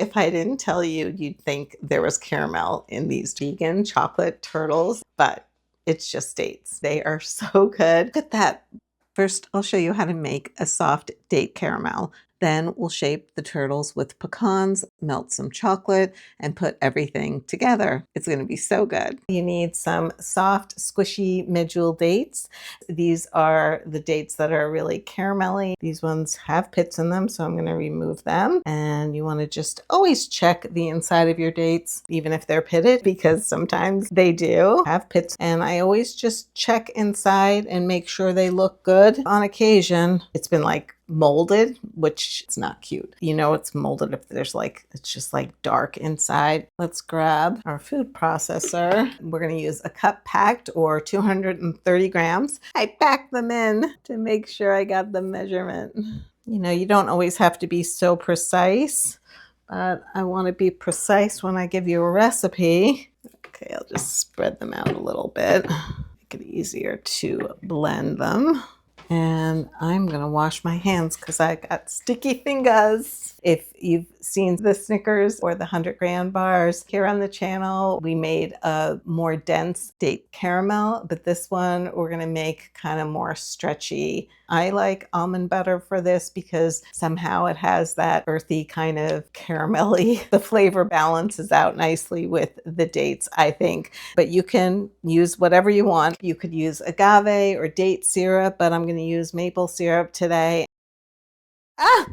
If I didn't tell you, you'd think there was caramel in these vegan chocolate turtles, but it's just dates. They are so good. Look at that. First, I'll show you how to make a soft date caramel. Then we'll shape the turtles with pecans, melt some chocolate, and put everything together. It's going to be so good. You need some soft, squishy Medjool dates. These are the dates that are really caramelly. These ones have pits in them, so I'm going to remove them. And you want to just always check the inside of your dates, even if they're pitted, because sometimes they do have pits. And I always just check inside and make sure they look good. On occasion, it's been like molded, which is not cute. You know it's molded if there's like, it's just like dark inside. Let's grab our food processor. We're going to use a cup packed or 230 grams. I packed them in to make sure I got the measurement. You know, you don't always have to be so precise, but I want to be precise when I give you a recipe. Okay, I'll just spread them out a little bit. Make it easier to blend them. And I'm going to wash my hands because I got sticky fingers. If you've seen the Snickers or the 100-gram bars here on the channel, we made a more dense date caramel, but this one we're going to make kind of more stretchy. I like almond butter for this because somehow it has that earthy kind of caramelly. The flavor balances out nicely with the dates, I think. But you can use whatever you want. You could use agave or date syrup, but I'm going to use maple syrup today. Ah!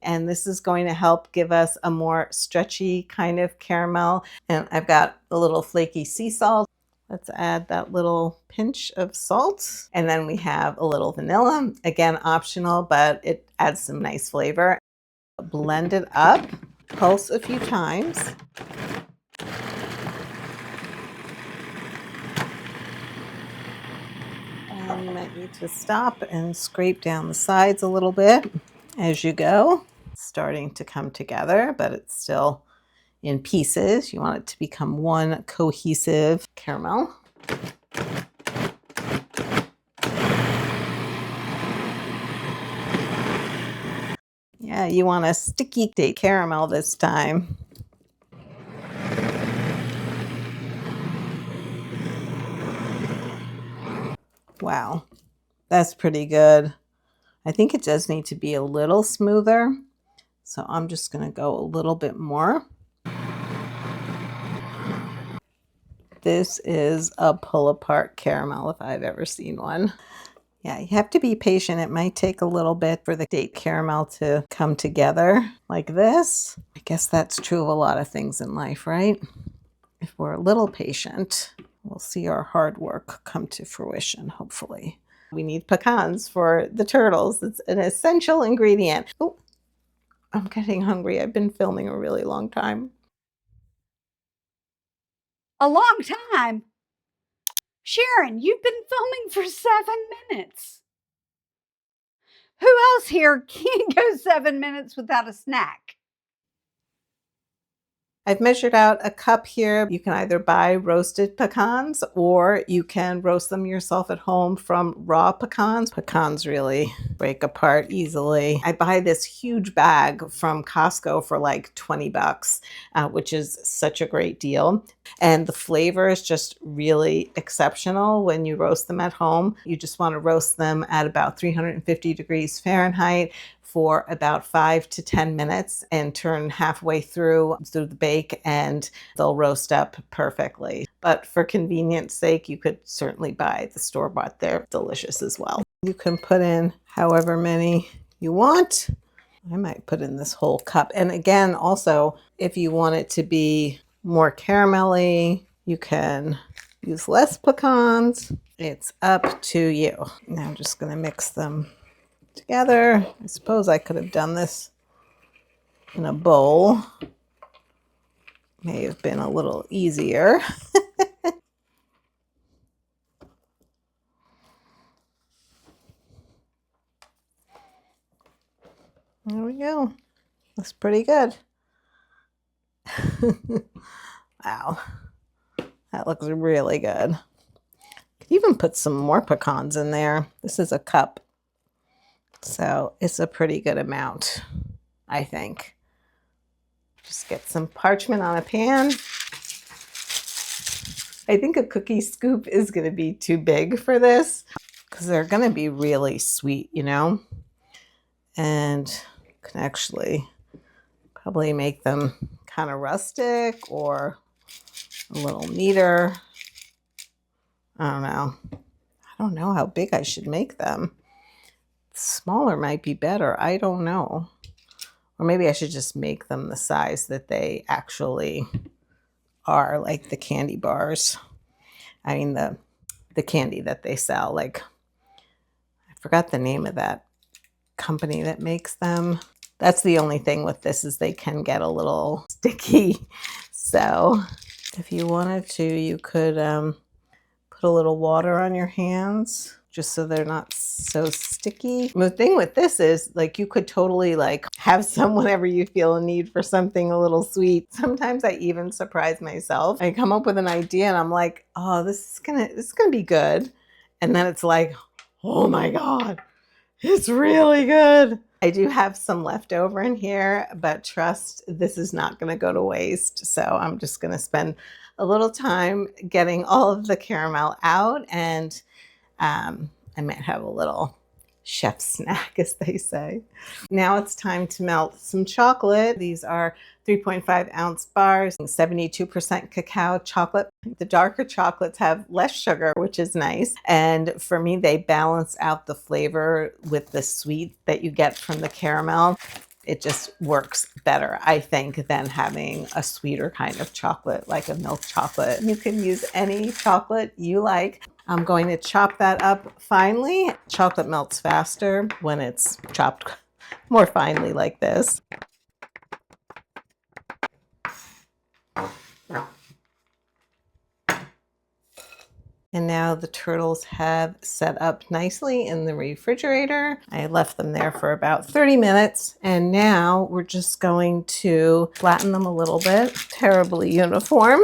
And this is going to help give us a more stretchy kind of caramel. And I've got a little flaky sea salt. Let's add that little pinch of salt. And then we have a little vanilla. Again, optional, but it adds some nice flavor. Blend it up, pulse a few times. And you might need to stop and scrape down the sides a little bit as you go. It's starting to come together, but it's still in pieces. You want it to become one cohesive caramel. Yeah, you want a sticky date caramel this time. Wow, that's pretty good. I think it does need to be a little smoother, so I'm just going to go a little bit more. This is a pull-apart caramel if I've ever seen one. Yeah, you have to be patient. It might take a little bit for the date caramel to come together like this. I guess that's true of a lot of things in life, right? If we're a little patient, we'll see our hard work come to fruition, hopefully. We need pecans for the turtles. It's an essential ingredient. Oh, I'm getting hungry. I've been filming a really long time. A long time? Sharon, you've been filming for 7 minutes. Who else here can't go 7 minutes without a snack? I've measured out a cup here. You can either buy roasted pecans or you can roast them yourself at home from raw pecans. Pecans really break apart easily. I buy this huge bag from Costco for like 20 bucks, which is such a great deal. And the flavor is just really exceptional when you roast them at home. You just want to roast them at about 350 degrees Fahrenheit for about 5 to 10 minutes and turn halfway through the bake and they'll roast up perfectly. But for convenience sake, you could certainly buy the store-bought. They're delicious as well. You can put in however many you want. I might put in this whole cup. And again, also, if you want it to be more caramelly, you can use less pecans. It's up to you. Now I'm just going to mix them together. I suppose I could have done this in a bowl. May have been a little easier. There we go. That's pretty good. Wow. That looks really good. Could even put some more pecans in there. This is a cup, so it's a pretty good amount. I think. Just get some parchment on a pan. I think a cookie scoop is going to be too big for this because they're going to be really sweet, you know, and can actually probably make them kind of rustic or a little neater. I don't know how big I should make them. Smaller might be better. I don't know. Or maybe I should just make them the size that they actually are, like the candy bars. I mean, the candy that they sell. Like, I forgot the name of that company that makes them. That's the only thing with this is they can get a little sticky. So if you wanted to, you could put a little water on your hands just so they're not so sticky. The thing with this is, like, you could totally like have some whenever you feel a need for something a little sweet. Sometimes I even surprise myself. I come up with an idea and I'm like, oh, this is gonna be good. And then it's like, oh my God, it's really good. I do have some left over in here, but trust, this is not going to go to waste. So I'm just going to spend a little time getting all of the caramel out, and I might have a little chef snack, as they say. Now it's time to melt some chocolate. These are 3.5 ounce bars, 72% cacao chocolate. The darker chocolates have less sugar, which is nice. And for me, they balance out the flavor with the sweet that you get from the caramel. It just works better, I think, than having a sweeter kind of chocolate, like a milk chocolate. You can use any chocolate you like. I'm going to chop that up finely. Chocolate melts faster when it's chopped more finely like this. And now the turtles have set up nicely in the refrigerator. I left them there for about 30 minutes. And now we're just going to flatten them a little bit. Terribly uniform,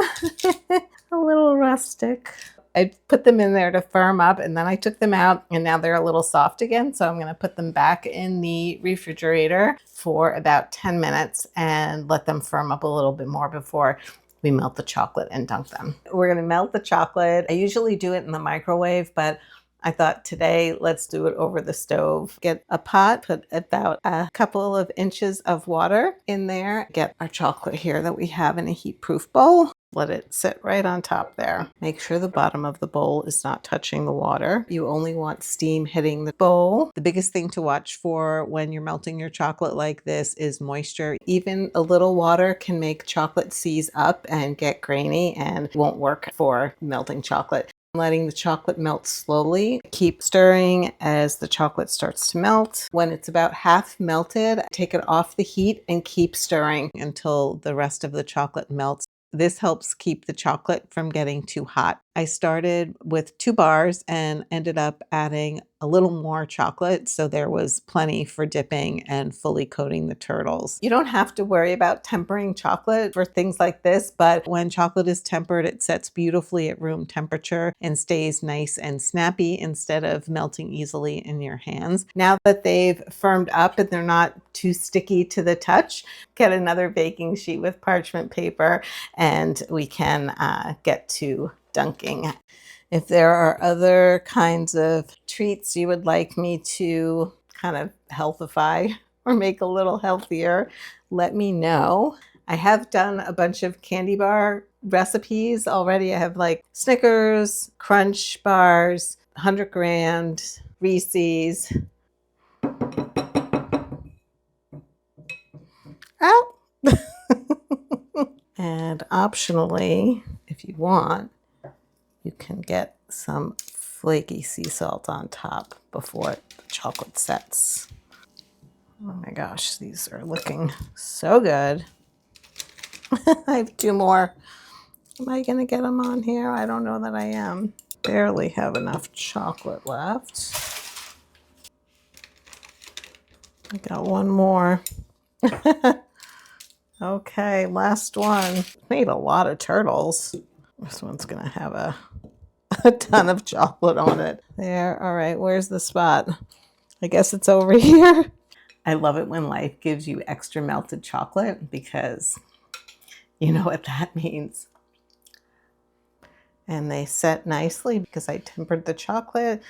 a little rustic. I put them in there to firm up, and then I took them out, and now they're a little soft again. So I'm going to put them back in the refrigerator for about 10 minutes and let them firm up a little bit more before we melt the chocolate and dunk them. We're going to melt the chocolate. I usually do it in the microwave, but I thought today, let's do it over the stove. Get a pot, put about a couple of inches of water in there. Get our chocolate here that we have in a heat-proof bowl. Let it sit right on top there. Make sure the bottom of the bowl is not touching the water. You only want steam hitting the bowl. The biggest thing to watch for when you're melting your chocolate like this is moisture. Even a little water can make chocolate seize up and get grainy and won't work for melting chocolate. Letting the chocolate melt slowly. Keep stirring as the chocolate starts to melt. When it's about half melted, take it off the heat and keep stirring until the rest of the chocolate melts. This helps keep the chocolate from getting too hot. I started with 2 bars and ended up adding a little more chocolate, so there was plenty for dipping and fully coating the turtles. You don't have to worry about tempering chocolate for things like this, but when chocolate is tempered, it sets beautifully at room temperature and stays nice and snappy instead of melting easily in your hands. Now that they've firmed up and they're not too sticky to the touch, get another baking sheet with parchment paper and we can get to dunking. If there are other kinds of treats you would like me to kind of healthify or make a little healthier, let me know. I have done a bunch of candy bar recipes already. I have like Snickers, Crunch bars, 100 grand, Reese's. Oh! And optionally, if you want, you can get some flaky sea salt on top before the chocolate sets. Oh my gosh, these are looking so good. I have 2 more. Am I gonna get them on here? I don't know that I am. Barely have enough chocolate left. I got 1 more. Okay, last one. Made a lot of turtles. This one's gonna have a ton of chocolate on it. There, all right, where's the spot? I guess it's over here. I love it when life gives you extra melted chocolate because you know what that means. And they set nicely because I tempered the chocolate.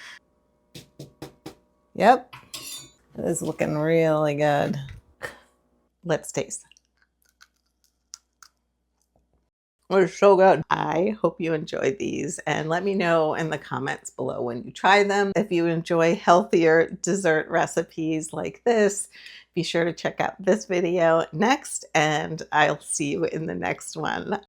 Yep, it is looking really good. Let's taste. They're so good. I hope you enjoyed these and let me know in the comments below when you try them. If you enjoy healthier dessert recipes like this, be sure to check out this video next and I'll see you in the next one.